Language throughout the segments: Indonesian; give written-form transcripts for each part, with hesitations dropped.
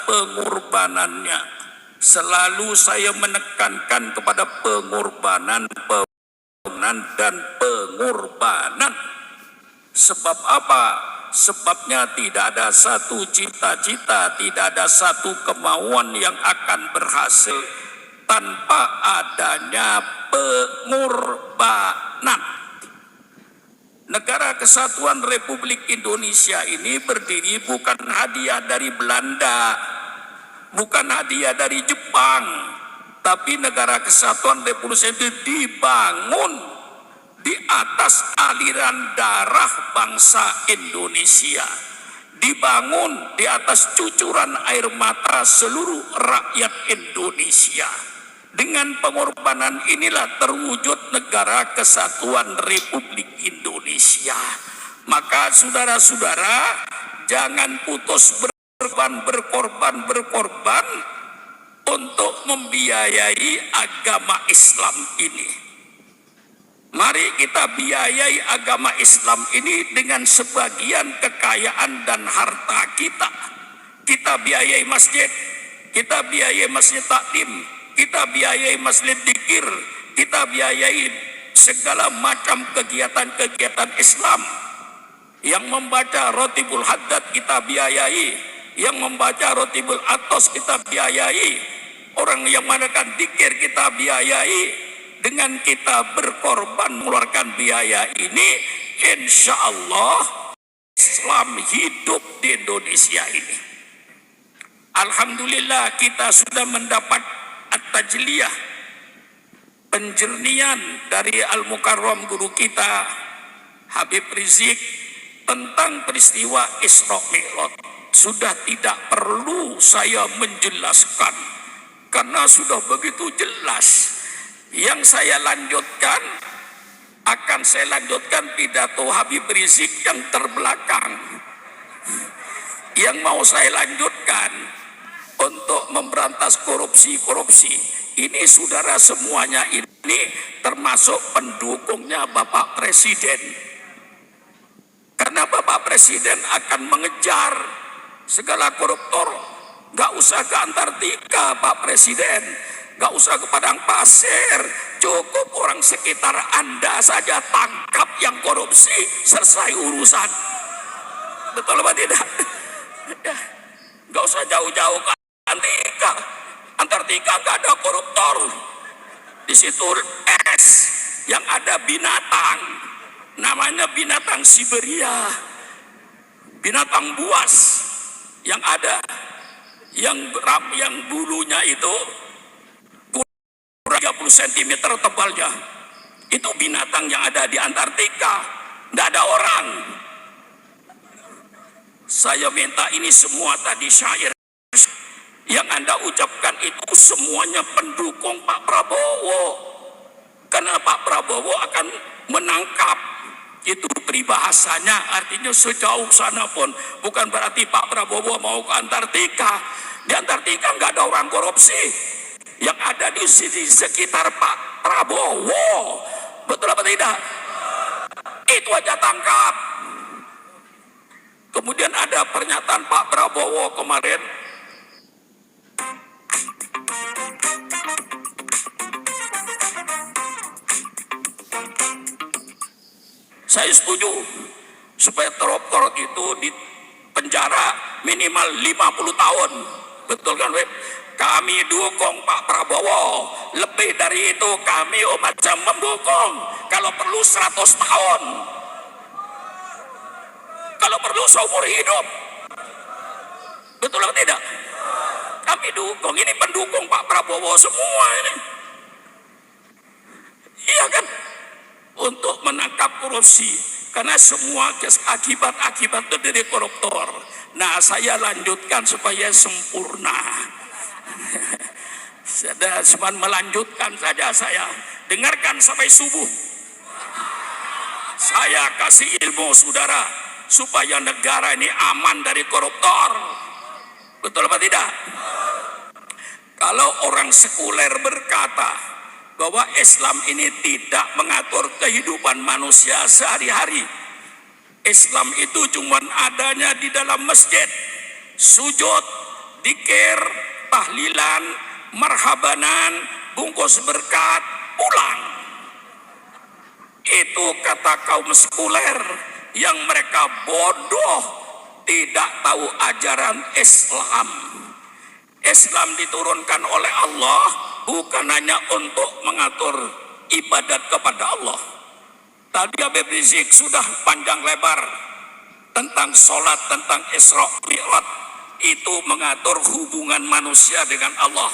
pengorbanannya. Selalu saya menekankan kepada pengorbanan dan pengorbanan. Sebab apa? Sebabnya tidak ada satu cita-cita, tidak ada satu kemauan yang akan berhasil tanpa adanya pengorbanan. Negara Kesatuan Republik Indonesia ini berdiri bukan hadiah dari Belanda, bukan hadiah dari Jepang, tapi Negara Kesatuan Republik Indonesia dibangun di atas aliran darah bangsa Indonesia, dibangun di atas cucuran air mata seluruh rakyat Indonesia. Dengan pengorbanan inilah terwujud Negara Kesatuan Republik Indonesia. Maka saudara-saudara, jangan putus berkorban untuk membiayai agama Islam ini. Mari kita biayai agama Islam ini dengan sebagian kekayaan dan harta kita. Kita biayai masjid, kita biayai masjid taklim, kita biayai masjid dzikir, kita biayai segala macam kegiatan-kegiatan Islam. Yang membaca Rotibul Haddad kita biayai, yang membaca Rotibul Atos kita biayai, orang yang mengadakan dzikir kita biayai. Dengan kita berkorban mengeluarkan biaya ini, insya Allah Islam hidup di Indonesia ini. Alhamdulillah kita sudah mendapat at-tajliyah, penjernihan dari Al-Mukarram guru kita Habib Rizik tentang peristiwa Isra Mi'raj. Sudah tidak perlu saya menjelaskan karena sudah begitu jelas. Yang saya lanjutkan, akan saya lanjutkan pidato Habib Rizik yang terbelakang. Yang mau saya lanjutkan untuk memberantas korupsi. Ini saudara semuanya ini termasuk pendukungnya Bapak Presiden. Karena Bapak Presiden akan mengejar segala koruptor. Gak usah ke Antartika Pak Presiden, gak usah ke Padang Pasir, cukup orang sekitar Anda saja tangkap yang korupsi, selesai urusan. Betul apa tidak? Gak usah jauh-jauh ke Antartika. Antartika gak ada koruptor. Di situ es, yang ada binatang, namanya binatang Siberia, binatang buas, yang ada, yang bulunya itu 30 cm tebalnya. Itu binatang yang ada di Antartika. Tidak ada orang. Saya minta ini semua tadi syair yang Anda ucapkan itu semuanya pendukung Pak Prabowo. Karena Pak Prabowo akan menangkap. Itu peribahasanya, artinya sejauh sana pun bukan berarti Pak Prabowo mau ke Antartika. Di Antartika nggak ada orang korupsi. Yang ada di sekitar Pak Prabowo. Betul apa tidak? Itu aja tangkap. Kemudian ada pernyataan Pak Prabowo kemarin. Saya setuju supaya koruptor itu di penjara minimal 50 tahun. Betul kan, Web? Kami dukung Pak Prabowo. Lebih dari itu kami umat Islam mendukung. Kalau perlu 100 tahun. Kalau perlu seumur hidup. Betul atau tidak? Kami dukung. Ini pendukung Pak Prabowo semua ini. Iya kan? Untuk menangkap korupsi. Karena semua akibat-akibat itu dari koruptor. Nah, saya lanjutkan supaya sempurna. Sudah cuma melanjutkan saja saya. Dengarkan sampai subuh. Saya kasih ilmu saudara supaya negara ini aman dari koruptor. Betul apa tidak? Kalau orang sekuler berkata bahwa Islam ini tidak mengatur kehidupan manusia sehari-hari. Islam itu cuma adanya di dalam masjid, sujud, dikir, tahlilan, marhabanan, bungkus berkat, pulang. Itu kata kaum sekuler yang mereka bodoh, tidak tahu ajaran Islam. Islam diturunkan oleh Allah bukan hanya untuk mengatur ibadat kepada Allah. Tadi Habib Rizik sudah panjang lebar tentang sholat, tentang Isra Mi'raj. Itu mengatur hubungan manusia dengan Allah,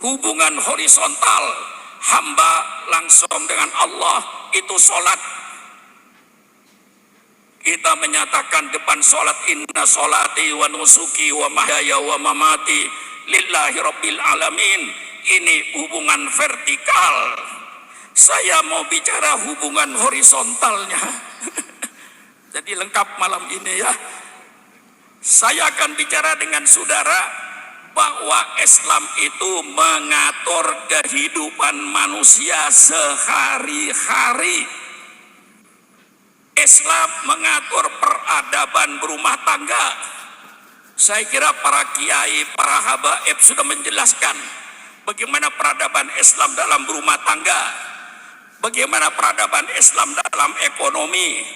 hubungan horizontal hamba langsung dengan Allah, itu sholat. Kita menyatakan depan sholat, inna sholati wa nusuki wa mahyaya wa mamati lillahi rabbil alamin. Ini hubungan vertikal. Saya mau bicara hubungan horizontalnya. Jadi lengkap malam ini ya. Saya akan bicara dengan saudara bahwa Islam itu mengatur kehidupan manusia sehari-hari. Islam mengatur peradaban berumah tangga. Saya kira para kiai, para habaib sudah menjelaskan bagaimana peradaban Islam dalam berumah tangga, bagaimana peradaban Islam dalam ekonomi,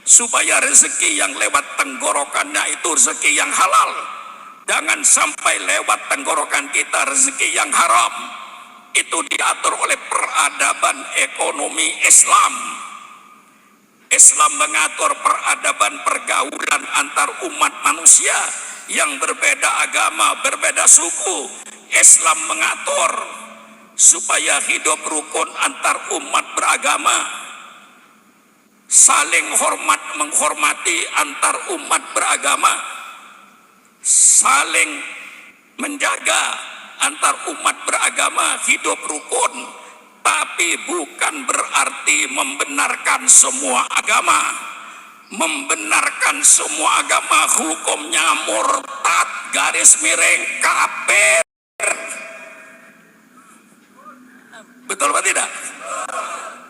supaya rezeki yang lewat tenggorokannya itu rezeki yang halal. Jangan sampai lewat tenggorokan kita rezeki yang haram. Itu diatur oleh peradaban ekonomi Islam. Islam mengatur peradaban pergaulan antar umat manusia yang berbeda agama, berbeda suku. Islam mengatur supaya hidup rukun antar umat beragama, saling hormat menghormati antar umat beragama, saling menjaga antar umat beragama, hidup rukun. Tapi bukan berarti membenarkan semua agama. Membenarkan semua agama hukumnya murtad, garis miring kafir. Betul apa tidak?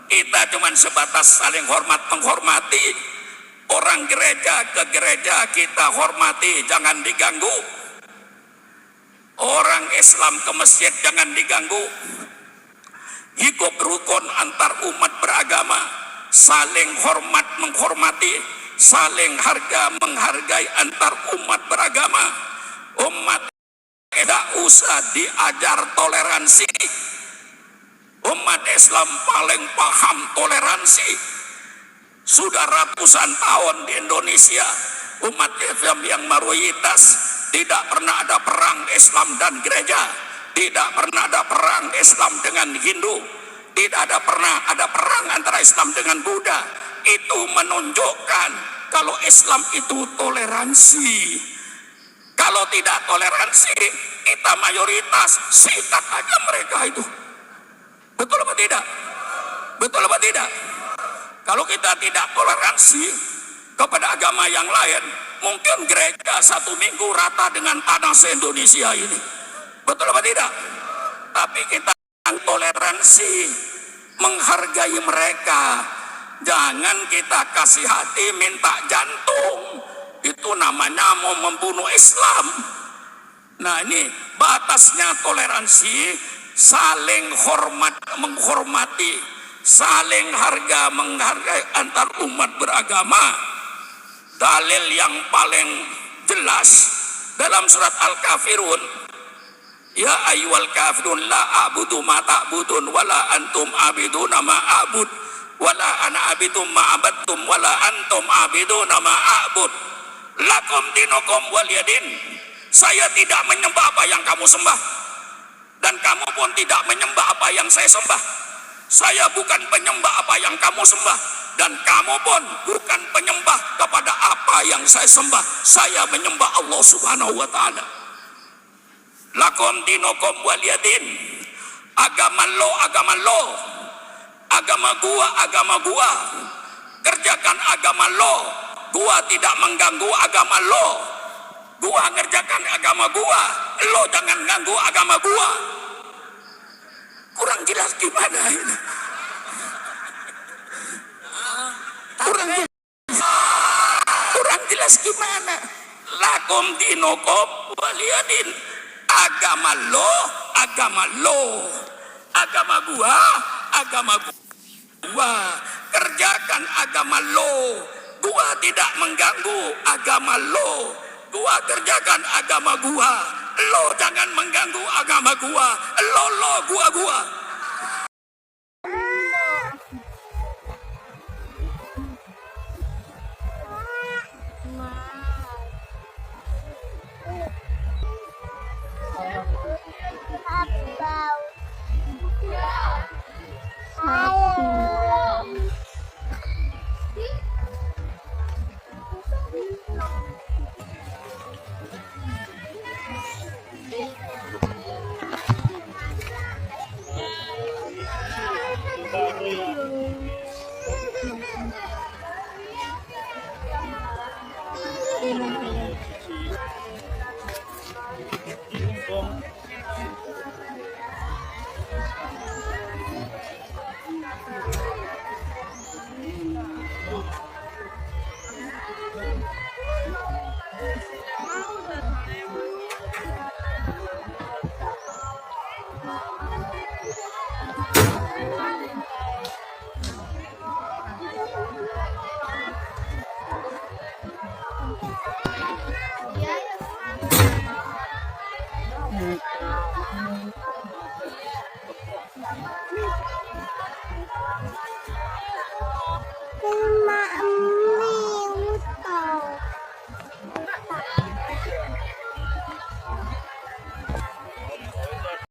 Kita cuma sebatas saling hormat menghormati. Orang gereja ke gereja kita hormati, jangan diganggu. Orang Islam ke masjid jangan diganggu. Hidup rukun antar umat beragama, saling hormat menghormati, saling harga menghargai antar umat beragama. Umat tidak usah diajar toleransi. Umat Islam paling paham toleransi. Sudah ratusan tahun di Indonesia umat Islam yang mayoritas, tidak pernah ada perang Islam dan gereja. Tidak pernah ada perang Islam dengan Hindu. Tidak ada pernah ada perang antara Islam dengan Buddha. Itu menunjukkan kalau Islam itu toleransi. Kalau tidak toleransi, kita mayoritas, sikat aja mereka itu. Betul apa tidak? Betul apa tidak? Kalau kita tidak toleransi kepada agama yang lain, mungkin gereja 1 minggu rata dengan tanah se-Indonesia ini. Betul apa tidak? Tapi kita toleransi, menghargai mereka. Jangan kita kasih hati minta jantung. Itu namanya mau membunuh Islam. Nah ini batasnya toleransi, saling hormat menghormati, saling harga menghargai antar umat beragama. Dalil yang paling jelas dalam surat Al-Kafirun, ya ayyuhal kafirun la a'budu ma ta'budun wala antum abiduna ma a'bud wala ana abidum ma abadtum wala antum abiduna ma a'bud lakum dinukum waliyadin. Saya tidak menyembah apa yang kamu sembah dan kamu pun tidak menyembah apa yang saya sembah. Saya bukan penyembah apa yang kamu sembah dan kamu pun bukan penyembah kepada apa yang saya sembah. Saya menyembah Allah Subhanahu wa taala. Lakum dinukum waliyadin. Agama lo, agama lo. Agama gua. Kerjakan agama lo. Gua tidak mengganggu agama lo. Gua ngerjakan agama gua. Lo jangan ganggu agama gua. Kurang jelas gimana ini? Kurang jelas gimana? lakum dinukum waliyadin. Agama lo, agama lo. Agama gua, agama gua. Kerjakan agama lo. Gua tidak mengganggu agama lo. Gua kerjakan agama gua. Lo jangan mengganggu agama gua. Lo gua.